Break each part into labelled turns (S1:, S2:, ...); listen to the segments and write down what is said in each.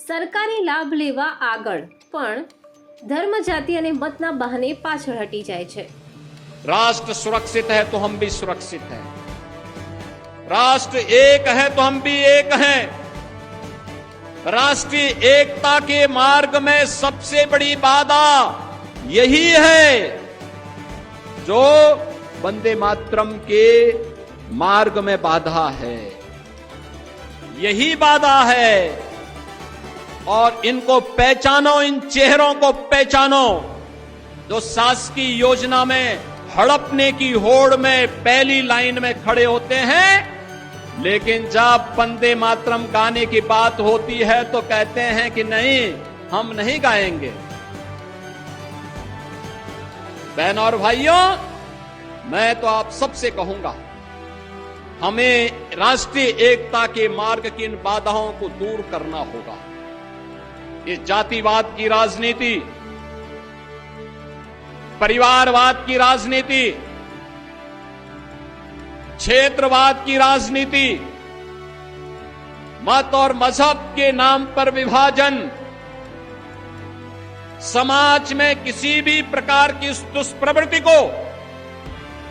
S1: સરકારી લાભ લેવા આગળ પણ ધર્મ જાતિ અને મતના બહાને પાછળ હટી જાય છે।
S2: राष्ट्र सुरक्षित है तो हम भी सुरक्षित हैं। राष्ट्र एक है तो हम भी एक हैं। राष्ट्रीय एकता के मार्ग में सबसे बड़ी बाधा यही है जो वंदे मातरम के मार्ग में बाधा है, यही बाधा है। और इनको पहचानो, इन चेहरों को पहचानो जो शासकीय योजना में हड़पने की होड़ में पहली लाइन में खड़े होते हैं, लेकिन जब वंदे मातरम गाने की बात होती है तो कहते हैं कि नहीं, हम नहीं गाएंगे। बहनों और भाइयों, मैं तो आप सबसे कहूंगा, हमें राष्ट्रीय एकता के मार्ग की इन बाधाओं को दूर करना होगा। ये जातिवाद की राजनीति, परिवारवाद की राजनीति, क्षेत्रवाद की राजनीति, मत और मजहब के नाम पर विभाजन, समाज में किसी भी प्रकार की इस दुष्प्रवृत्ति को,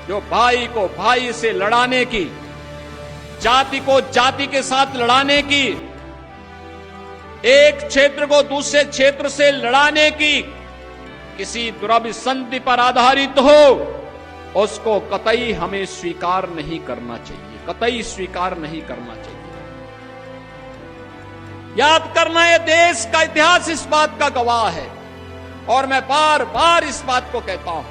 S2: जो भाई को भाई से लड़ाने की, जाति को जाति के साथ लड़ाने की, एक क्षेत्र को दूसरे क्षेत्र से लड़ाने की, किसी दुराभिसंधि पर आधारित हो, उसको कतई हमें स्वीकार नहीं करना चाहिए, कतई स्वीकार नहीं करना चाहिए। याद करना, यह देश का इतिहास इस बात का गवाह है और मैं बार बार इस बात को कहता हूं।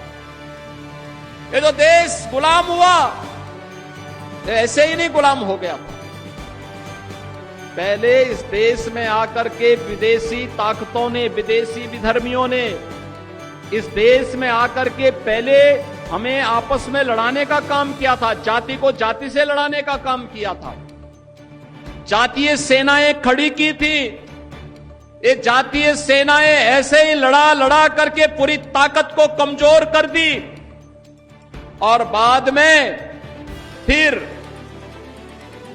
S2: ये जो देश गुलाम हुआ, ऐसे ही नहीं गुलाम हो गया। पहले इस देश में आकर के विदेशी ताकतों ने, विदेशी विधर्मियों ने इस देश में आकर के पहले हमें आपस में लड़ाने का काम किया था, जाति को जाति से लड़ाने का काम किया था। जातीय सेनाएं खड़ी की थी। ये जातीय सेनाएं ऐसे ही लड़ा करके पूरी ताकत को कमजोर कर दी और बाद में फिर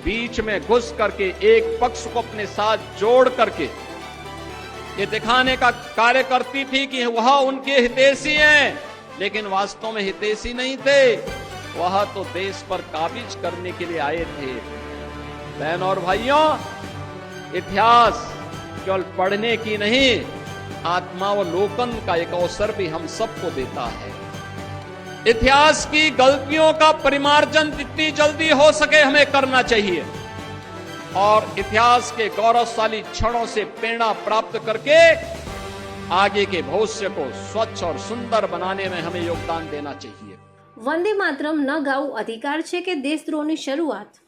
S2: बीच में घुस करके एक पक्ष को अपने साथ जोड़ करके ये दिखाने का कार्य करती थी कि वह उनके हितैषी हैं, लेकिन वास्तव में हितैषी नहीं थे, वह तो देश पर काबिज करने के लिए आए थे। बहनों और भाइयों, इतिहास केवल पढ़ने की नहीं, आत्मावलोकन का एक अवसर भी हम सबको देता है। इतिहास की गलतियों का परिमार्जन जितनी जल्दी हो सके हमें करना चाहिए और इतिहास के गौरवशाली क्षणों से प्रेरणा प्राप्त करके आगे के भविष्य को स्वच्छ और सुंदर बनाने में हमें योगदान देना चाहिए।
S1: વંદે માતરમ ન ગાવું અધિકાર છે કે દેશદ્રોહની શરૂઆત?